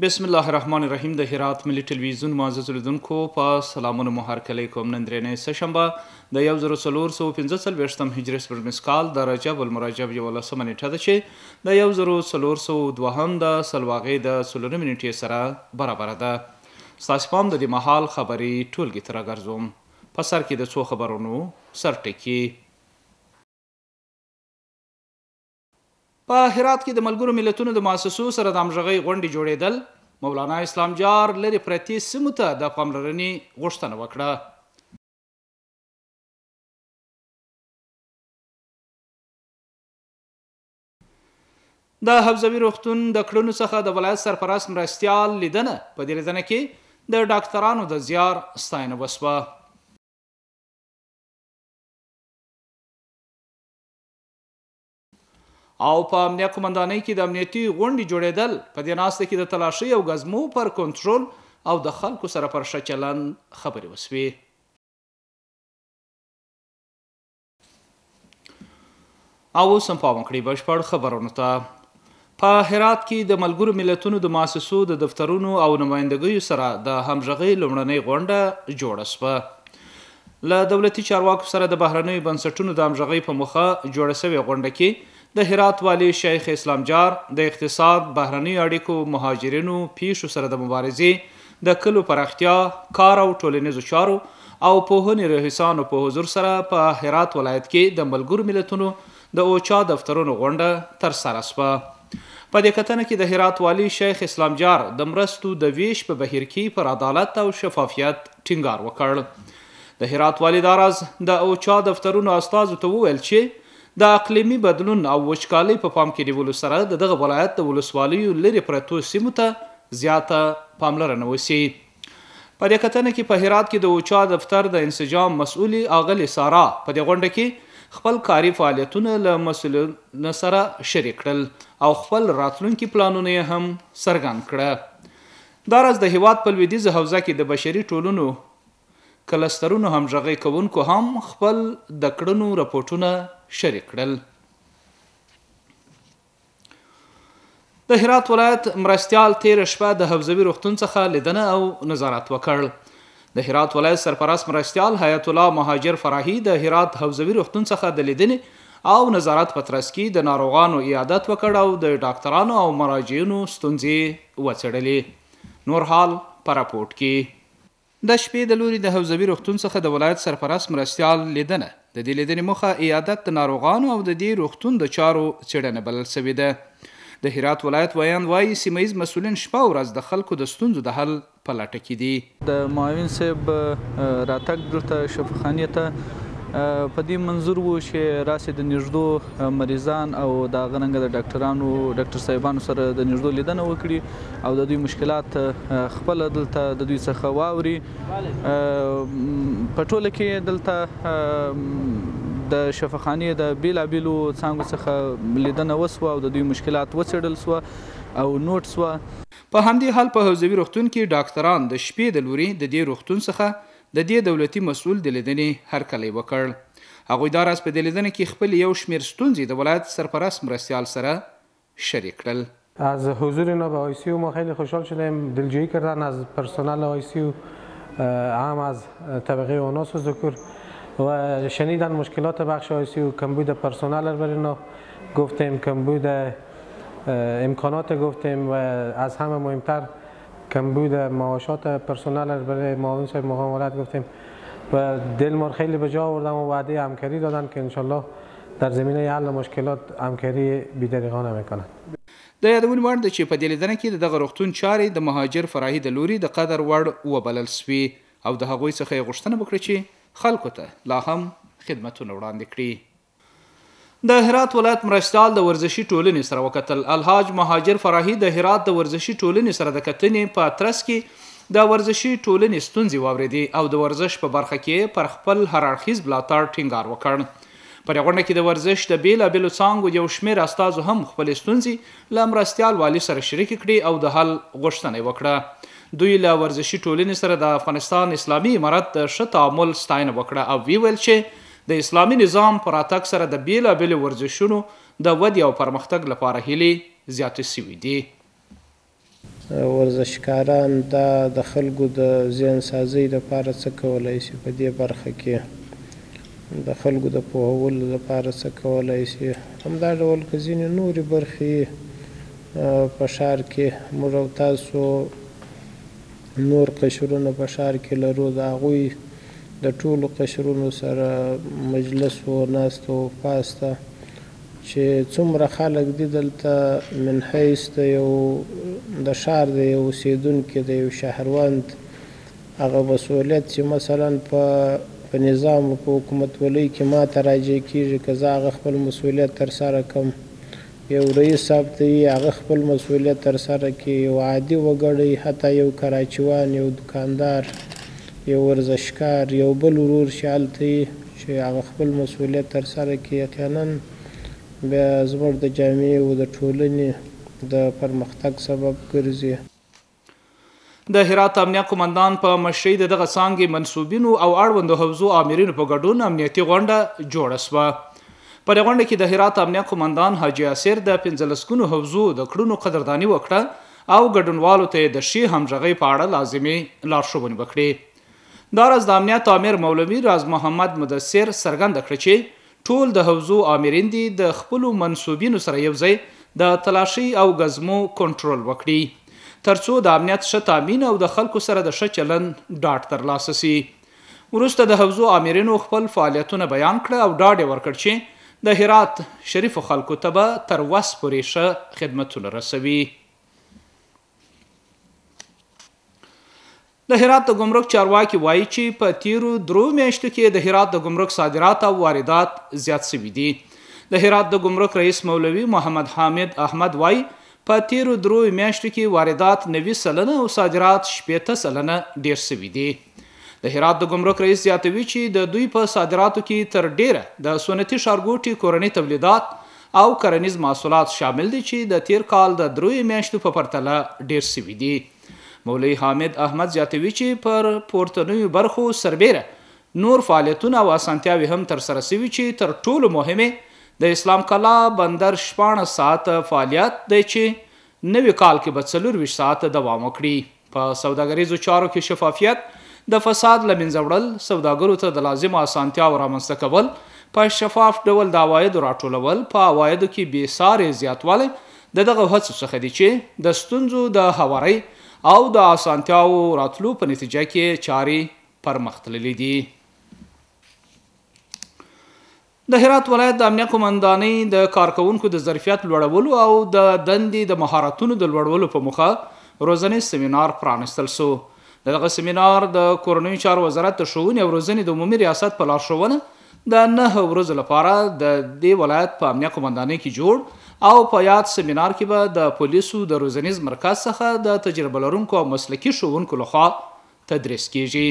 بسم الله الرحمن الرحیم. د هرات ملي ټلویزیون معزز لیدونکو په سلامونه مو هرکلی کوم. نن درېنۍ سهشنبه د 1445 هجري سپوږمیز کال د رجب المرجب 11 نیټه ده چې د 1402 د سلواغې د 40 نیټې سره برابره ده. ستاسو پام د دې مهال خبري ټولګي ته راګرځوم. په سر کې د څو خبرونو سرټکي. په هرات کې د ملګرو ملتونو د مؤسسو سره د همغږۍ غونډې جوړېدل. مولانا اسلام جار لرې پرتې سیمو ته د پاملرنې غوښتنه وکړه. د حوزوي روغتون د کړنو څخه د ولایت سرپرست مرستیال لیدنه. په دې لیدنه کې د ډاکټرانو د زیار ستاینه وسوه. او په امنیه قومندانۍ کې د امنیتي غونډې جوړېدل. په دې ناسته کې د تلاشۍ او ګزمو پر کنټرول او د خلکو سره پر ښه چلند خبرې وسوې. او اوس هم پام وکړئ بشپړ خبرونو ته. په هرات کې د ملګرو ملتونو د مؤسسو د دفترونو او نمایندګیو سره د همغږۍ لومړنۍ غونډه جوړه شوه. له دولتي چارواکو سره د بهرنیو بنسټونو د همغږۍ په موخه جوړه شوې غونډه کې د هرات والی شیخ اسلام جار د اقتصاد، بهرنیو اړیکو، مهاجرینو، پیښو سره د مبارزې، د کلو پراختیا، کار او ټولنیزو چارو او پوهنې رئیسانو په حضور سره په هرات ولایت کې د ملګرو ملتونو د اوچا دفترونو غونډه ترسره شوه. په دې کتنه کې د هرات والی شیخ اسلام جار د مرستو د ویش په بهیر کې پر عدالت او شفافیت ټینګار وکړ. د هرات والی دا راز د اوچا دفترونو استازو ته وویل چې د اقلیمي بدلون او وچکالۍ په پام کې نیولو سره د دغه ولایت د ولسوالیو لرې پرتو سیمو ته زیاته پاملرنه وشي. په دې کتنه کې په هرات کې د اوچا دفتر د انسجام مسؤلي اغلې سارا په دې غونډه کې خپل کاري فعالیتونه له مسؤلینو سره شریک کړل او خپل راتلونکي پلانونه یې هم څرګند کړه. دا راز د هیواد په لویدیځه حوزه کې د بشري ټولنو کلسترونو همغږۍ کوونکو هم خپل د کړنو رپورټونه شریک کړل. د هرات ولایت مرستیال تیر شپه د حوزوي روغتون څخه لیدنه او نظارت وکړ. د هرات ولایت سرپرست مرستیال حیات الله مهاجر فراهي د هرات حوزوي روغتون څخه د لیدنې او نظارت په ترڅ کې د ناروغانو عیادت وکړ او د ډاکټرانو او مراجعینو ستونزې وڅېړلې. نور حال په راپورټ کې. د شپې د لوري د حوزوي روغتون څخه د ولایت سرپرست مرستیال لیدنه. د دې لیدنې موخه عیادت د ناروغانو او د دې روغتون د چارو څېړنه بلل شوې ده. د هرات ولایت ویاند وایي سیمه ییز مسؤلین شپه او ورځ د خلکو د ستونزو د حل په لټه کې دي. د معاون صاحب راتګ دلته شفاخانې ته په دې منظور و چې راسې د نږدو مریضان او د هغه رنګه د ډاکټر صاحبانو سره د نږدو لیدنه وکړي او د دوی مشکلات خپله دلته د دوی څخه واوري. په ټوله کې دلته د شفاخانې د بیلابیلو څانګو څخه لیدنه وسوه او د دوی مشکلات وڅېړل سوه او نوټ سوه. په همدې حال په حوزوي روغتون کې ډاکټران د شپې د لوري د دې روغتون څخه د دې دولتي مسؤل د لیدنې هرکلی وکړ. هغوی دا راز په دې لیدنه کې خپل یو شمیر ستونزې د ولایت سرپرست مرستیال سره شریک کړل. از حضور اینا به آیسیو ما خیلی خوشحال شدیم. دلجویی کردن از پرسنل آیسیو هم از طبقه اوناس و ذکور و شنیدن مشکلات بخش آیسیو، کمبود پرسنل برای اینا گفتیم، کمبود امکانات گفتیم و از همه مهمتر کمبود معاشات پرسنل برای معاون صاحب مقام ولایت گفتیم و دل ما خیلی به جا آوردن و وعده همکاری دادن که انشالله در زمینه حل مشکلات همکاری بی‌دریغانه میکنن. د یادونې وړ ده چې په دې لیدنه کې دغه روغتون چارې د مهاجر فراهي د لوري د قدر وړ وبلل سوې او د هغوی څخه یې غوښتنه وکړه چې خلکو ته لا هم خدمتونه وړاندې کړي. د هرات ولایت مرستیال د ورزشي ټولنې سره وکتل. الحاج مهاجر فراهي د هرات د ورزشي ټولنې سره د کتنې په ترڅ کې د ورزشي ټولنې ستونزې واورېدې او د ورزش په برخه کې پر خپل هر اړخیز ملاتړ ټینګار وکړ. په دې غونډه کې د ورزش د بیلابیلو څانګو یو شمېر استازو هم خپلې ستونزې له مرستیال والي سره شریکې کړې او د حل غوښتنه یې وکړه. دوی له ورزشي ټولنې سره د افغانستان اسلامي امارت د ښه تعامل ستاینه وکړه او ویل چې د اسلامي نظام پر راتګ سره د بیلابیلو ورزشونو د ودې او پرمختګ لپاره هیلې زیاتې شوې دي. ورزشکاران دا د خلکو د ذهن سازۍ لپاره څه کولی شي په دې برخه کې د خلکو د پوهولو لپاره څه کولی شي. همدا ډول که ځینې نورې برخې په ښار کې موږ او تاسو نور قشرونه په ښار کې لرو، د هغوی د ټولو قشرونو سره مجلس و ناسته و پاسته چې څومره خلک دي دلته من حیث د یو د ښار د یو اوسېدونکي د یو شهروند هغه مسؤلیت چې مثلا په نظام و په حکومتولۍ کې ما ته راجع کېږي که زه هغه خپل مسؤلیت ترسره کړم، یو رئیس صاحب ته یې هغه خپل مسؤلیت ترسره کړي، یو عادي وګړی حتی یو کراچیوان، یو دکاندار، یو ورزشکار، یو بل ورور چې هلته یي چې هغه خپل مسؤلیت ترسره کړي، یقینا بیا زموږ د جامعې او د ټولنې د پرمختګ سبب ګرځي. د هرات امنیه قمندان په مشرۍ د دغه څانګې منصوبینو او اړوندو حوزو آمرینو په ګډون امنیتي غونډه جوړه شوه. په دې غونډه کې د هرات امنیه قمندان حاجي یاسر د 15 حوزو د کړنو قدرداني وکړه او ګډونوالو ته د ښې همغږۍ په اړه لازمي لارښوونې وکړې. دا راز د امنیت امیر مولوي راز محمد مدثر څرګنده کړه چې ټول د حوزو آمرین دي د خپلو منصوبینو سره یوځای د تلاشي او ګزمو کنټرول وکړي ترڅو د امنیت ښه تامین او د خلکو سره د ښه چلند ډاډ ترلاسه سي. وروسته د حوزو آمرینو خپل فعالیتونه بیان کړه او ډاډ یې ورکړ چې د هرات شریفو خلکو ته به تر وس پورې ښه خدمتونه رسوي. د هرات د ګمرک چارواکي وایي چې په تیرو 3 میاشتو کې د هرات د ګمرک صادرات او واردات زیات شوي دي. د هرات د ګمرک رئیس مولوي محمد حامد احمد وایي په تیرو 3 میاشتو کې واردات 90% او صادرات 80% ډیر شوي دي. د هرات د ګمرک رئیس زیاتوي چې د دوی په صادراتو کې تر ډیره د سنتي ښارګوټي کورني تولیدات او کرنیز محصولات شامل دي چې د تیر کال د 3 میاشتو په پرتله ډیر شوي دي. مولوي حامد احمد زیاتوي چې پر پورتنیو برخو سربیره نور فعالیتونه او اسانتیاوې هم ترسره شوي چې تر ټولو مهمه د اسلام کلا بندر 14 ساعت فعالیت دی چې نوي کال کې به 24 ساعت دوام وکړي. په سوداګریزو چارو کې شفافیت، د فساد له منځه وړل، سوداګرو ته د لازمو اسانتیاو رامنځته کول، په شفاف ډول د عوایدو راټولول، په عوایدو کې بې ساري زیاتوالی د دغه هڅو څخه دي چې د ستونزو د هوارۍ او د اسانتیاو راتلو په نتیجه کې چارې پرمخ تللي دي. د هرات ولایت د امنیه قمندانۍ د کارکوونکو د ظرفیت لوړولو او د دندې د مهارتونو د لوړولو په موخه روزنیز سیمینار پرانستل شو. دغه سیمینار د کورنیو چارو وزارت د ښوونې او روزنې د عمومي ریاست په لارښوونه د 9 ورځو لپاره د دې ولایت په امنیه قمندانۍ کې جوړ او په یاد سیمینار کې به د پولیسو د روزنیز مرکز څخه د تجربه لرونکو او مسلکي ښوونکو لخوا تدریس کیږي.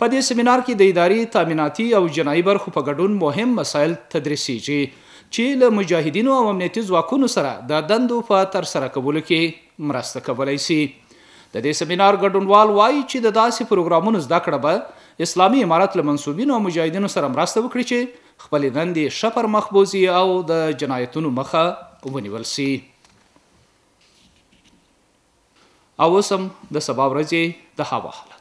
په دې سیمینار کې د اداري تامیناتي او جنایي برخو په ګډون مهم مسایل تدریسیږي چې له مجاهدینو او امنیتي ځواکونو سره د دندو په ترسره کولو کې مرسته کولی شي. د دې سیمینار ګډونوال وایي چې د داسې پروګرامونو زده کړه به اسلامي امارت له منصوبینو او مجاهدینو سره مرسته وکړي چې خپلې دندې ښه پر مخ بوځي او د جنایتونو مخه ونیول شي. او اوس هم د سبا ورځې د هوا حالت.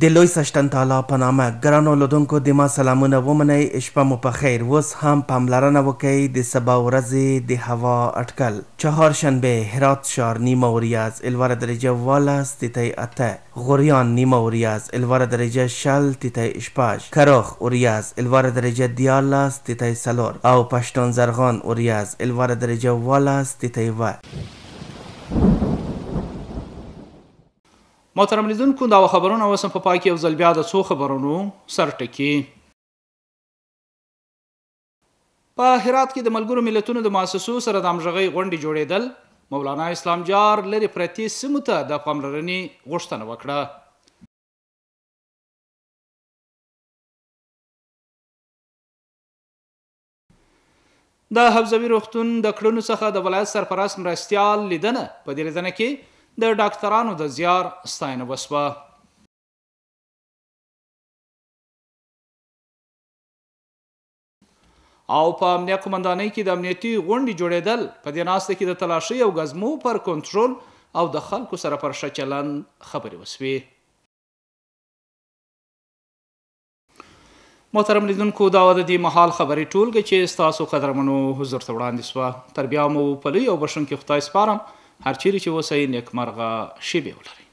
د لوی سشتن تعالی په نامه ګرانو لیدونکو د ما سلامونه ومنئ. شپه مو په خیر. اوس هم پاملرنه وکړئ د سبا ورځې د هوا اټکل. چهارشنبه هرات ښار نیمه وریځ الوره درجه 12 تیتای 8، غوریان نیمه وریځ الوره درجه 0 تیتای 8، کراخ وریځ الوره درجه 12 تیتای 4 او پشتون زرغان وریځ الوره درجه 12 تیتای 1. محترم لیدونکو دا خبرونه اوس په پای کې یو ځل بیا د څو خبرونو سرټکی. په هرات کې د ملګرو ملتونو د مؤسسو سره د همغږۍ غونډې جوړېدل. مولانا اسلام جار لرې پرتې سیمو ته د پاملرنې غوښتنه وکړه. د حفظوي روغتون د کړنو څخه د ولایت سرپرست مرستیال لیدنه په دې لیدنه کې د ډاکټرانو د زیار ستاینه وشوه. او په امنیه قمندانۍ کې د امنیتي غونډې جوړېدل په دې ناسته کې د تلاشۍ او ګزمو پر کنټرول او د خلکو سره پر ښه چلند خبرې وسوې. محترم لیدونکو، دا د دې مهال خبرې ټولګه چې ستاسو قدرمنو حضور ته وړاندې شوه. تر بیا مو په لوی او بښونکي خدای سپارم. هر چیرې چې اوسئ نیکمرغه شېبې ولرئ.